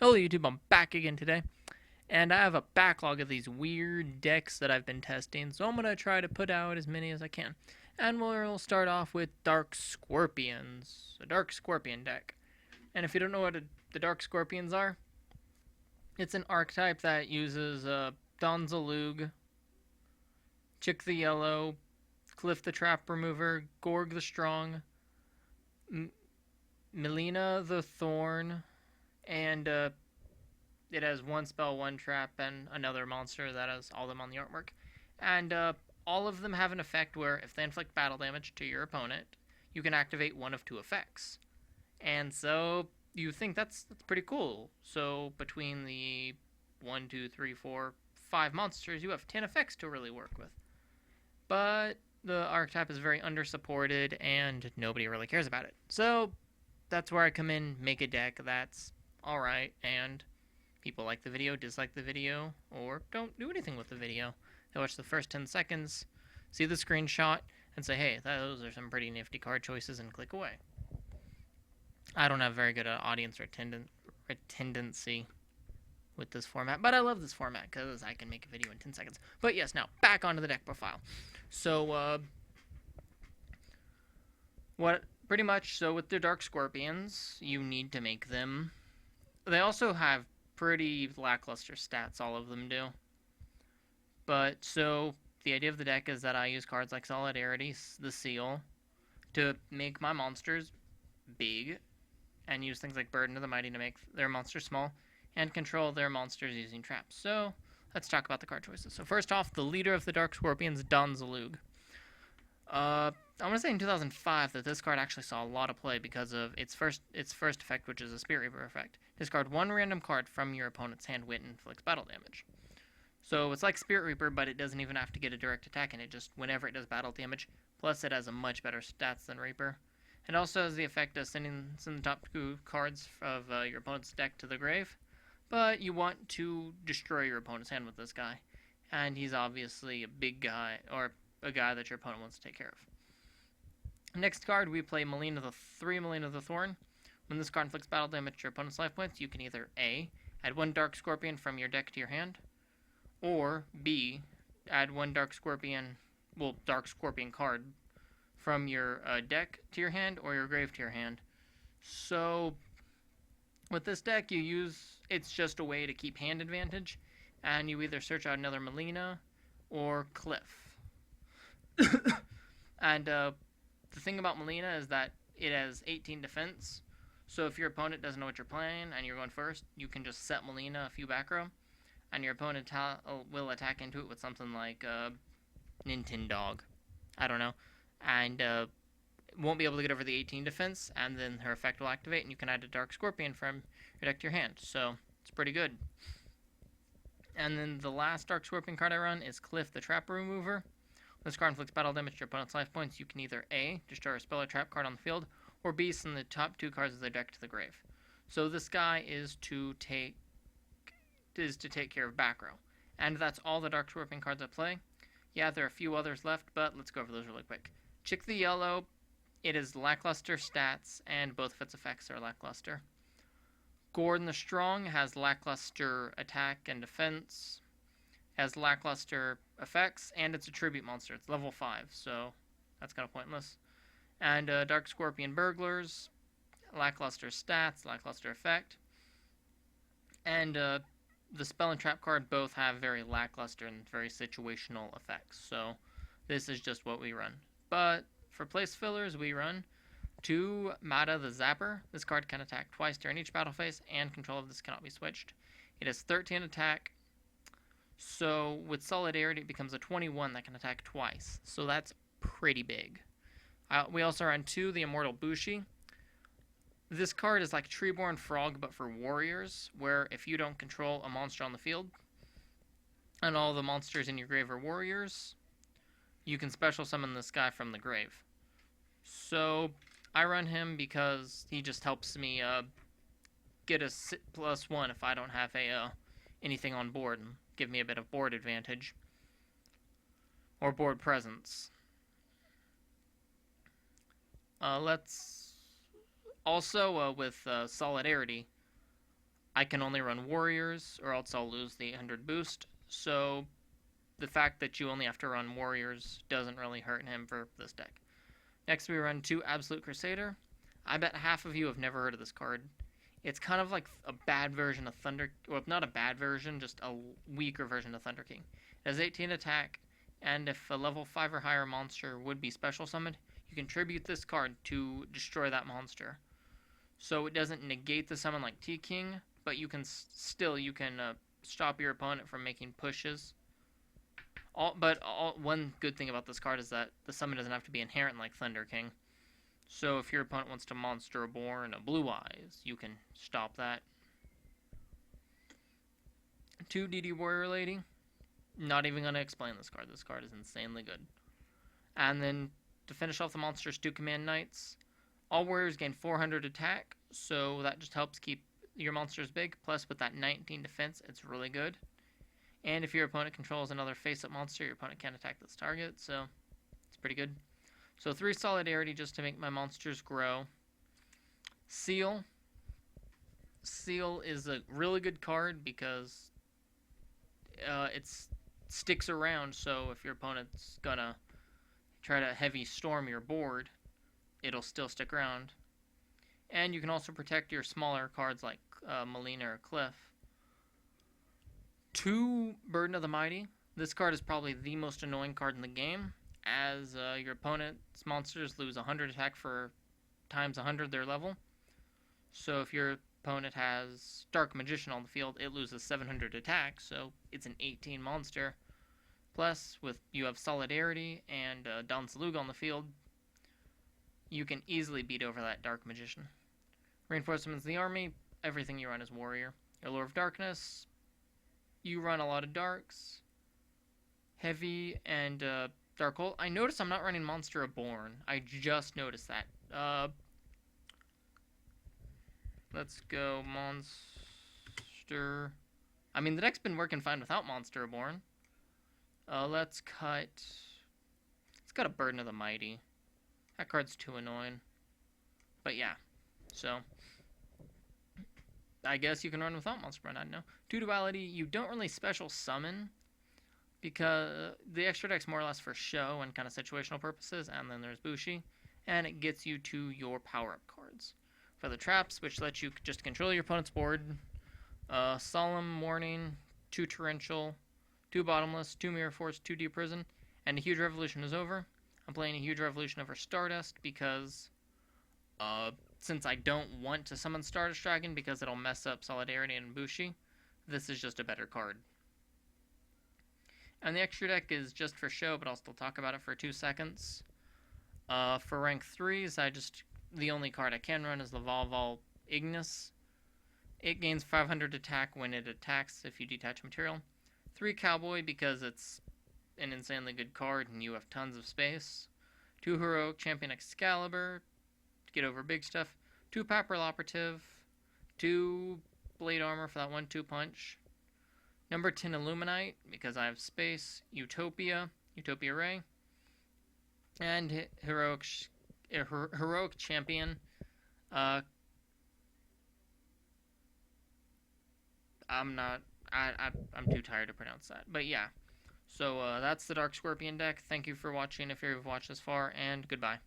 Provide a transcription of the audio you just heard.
Hello YouTube, I'm back again today, and I have a backlog of these weird decks that I've been testing, so I'm going to try to put out as many as I can. And we'll start off with Dark Scorpions, a Dark Scorpion deck. And if you don't know what the Dark Scorpions are, it's an archetype that uses Don Zaloog, Chick the Yellow, Cliff the Trap Remover, Gorg the Strong, Melina the Thorn, and it has one spell, one trap, and another monster that has all of them on the artwork. And all of them have an effect where if they inflict battle damage to your opponent, you can activate one of two effects. And so you think that's pretty cool. So between the 1, 2, 3, 4, 5 monsters, you have 10 effects to really work with. But the archetype is very undersupported and nobody really cares about it. So that's where I come in, make a deck that's alright, and people like the video, dislike the video, or don't do anything with the video. They watch the first 10 seconds, see the screenshot, and say, hey, those are some pretty nifty card choices, and click away. I don't have very good audience tendency with this format, but I love this format because I can make a video in 10 seconds. But yes, now, back onto the deck profile. So, pretty much, so with the Dark Scorpions, you need to make them. They also have pretty lackluster stats, all of them do. But, so, the idea of the deck is that I use cards like Solidarity, the Seal, to make my monsters big, and use things like Burden of the Mighty to make their monsters small, and control their monsters using traps. So, let's talk about the card choices. So first off, the leader of the Dark Scorpions, Don Zaloog. I want to say in 2005 that this card actually saw a lot of play because of its first effect, which is a Spirit Reaper effect. Discard one random card from your opponent's hand when it inflicts battle damage. So it's like Spirit Reaper, but it doesn't even have to get a direct attack in it, just whenever it does battle damage. Plus, it has a much better stats than Reaper. It also has the effect of sending the top 2 cards of your opponent's deck to the grave. But you want to destroy your opponent's hand with this guy. And he's obviously a big guy, or a guy that your opponent wants to take care of. Next card, we play Melina the Thorn. When this card inflicts battle damage to your opponent's life points, you can either A, add 1 Dark Scorpion from your deck to your hand, or B, add 1 Dark Scorpion card from your deck to your hand or your grave to your hand. So, with this deck, it's just a way to keep hand advantage, and you either search out another Melina or Cliff. And the thing about Melina is that it has 18 defense, so if your opponent doesn't know what you're playing and you're going first, you can just set Melina a few back row, and your opponent will attack into it with something like Nintendog. I don't know. And won't be able to get over the 18 defense, and then her effect will activate, and you can add a Dark Scorpion from your deck to your hand. So, it's pretty good. And then the last Dark Scorpion card I run is Cliff the Trap Remover. When this card inflicts battle damage to your opponent's life points, you can either A, destroy a spell or trap card on the field, or B, send the top 2 cards of their deck to the grave. So this guy is to take care of back row. And that's all the Dark Scorpion cards I play. Yeah, there are a few others left, but let's go over those really quick. Chick the Yellow, it is lackluster stats, and both of its effects are lackluster. Gordon the Strong has lackluster attack and defense, has lackluster effects, and it's a tribute monster. It's level 5, so that's kind of pointless. And Dark Scorpion Burglars, lackluster stats, lackluster effect. And the spell and trap card both have very lackluster and very situational effects, so this is just what we run. But for place fillers, we run 2 Mata the Zapper. This card can attack twice during each battle phase, and control of this cannot be switched. It has 13 attack, so with Solidarity it becomes a 21 that can attack twice, so that's pretty big. We also run 2 the Immortal Bushi. This card is like Treeborn Frog, but for warriors, where if you don't control a monster on the field, and all the monsters in your grave are warriors, you can special summon this guy from the grave. So, I run him because he just helps me get a +1 if I don't have anything on board, and give me a bit of board advantage, or board presence. Let's also with Solidarity, I can only run warriors, or else I'll lose the 800 boost. So the fact that you only have to run warriors doesn't really hurt him for this deck. Next, we run 2 Absolute Crusader. I bet half of you have never heard of this card. It's kind of like a bad version of Thunder... Well, not a bad version, just a weaker version of Thunder King. It has 18 attack, and if a level 5 or higher monster would be special summoned, you can tribute this card to destroy that monster. So it doesn't negate the summon like T-King, but you can still stop your opponent from making pushes. One good thing about this card is that the summon doesn't have to be inherent like Thunder King. So if your opponent wants to Monster Reborn a Blue Eyes, you can stop that. 2 DD Warrior Lady. Not even going to explain this card. This card is insanely good. And then to finish off the monsters, 2 Command Knights. All warriors gain 400 attack, so that just helps keep your monsters big. Plus with that 19 defense, it's really good. And if your opponent controls another face-up monster, your opponent can't attack this target, so it's pretty good. So 3 Solidarity just to make my monsters grow. Seal. Seal is a really good card because it sticks around, so if your opponent's gonna try to heavy storm your board, it'll still stick around. And you can also protect your smaller cards like Melina or Cliff. 2 Burden of the Mighty. This card is probably the most annoying card in the game, as your opponent's monsters lose 100 attack for times 100 their level. So if your opponent has Dark Magician on the field, it loses 700 attack, so it's an 18 monster. Plus, you have Solidarity and Don Zaloog on the field, you can easily beat over that Dark Magician. Reinforcements of the army, everything you run is warrior. Your Lord of Darkness, you run a lot of darks, heavy, and Dark Hole. I noticed I'm not running Monster Reborn. I just noticed that. Let's go Monster... I mean, the deck's been working fine without Monster Reborn. Let's cut a Burden of the Mighty. That card's too annoying. But yeah, so I guess you can run without Monster Reborn, I don't know. 2 Duality, you don't really special summon because the extra deck's more or less for show and kind of situational purposes, and then there's Bushi, and it gets you to your power-up cards. For the traps, which lets you just control your opponent's board, Solemn Warning, 2 Torrential, 2 Bottomless, 2 Mirror Force, 2 Deep Prison, and a Huge Revolution is over. I'm playing a Huge Revolution over Stardust because since I don't want to summon Stardust Dragon because it'll mess up Solidarity and Bushi, this is just a better card. And the extra deck is just for show, but I'll still talk about it for 2 seconds. For rank 3s, the only card I can run is the Volval Ignis. It gains 500 attack when it attacks if you detach material. 3 Cowboy because it's an insanely good card and you have tons of space. 2 Heroic Champion Excalibur to get over big stuff. 2 Papyrel Operative. 2 Blade Armor for that 1-2 punch. Number 10 Illuminite because I have space. Utopia Ray. And Heroic Champion. I'm too tired to pronounce that. But yeah. So that's the Dark Scorpion deck. Thank you for watching if you've watched this far, and goodbye.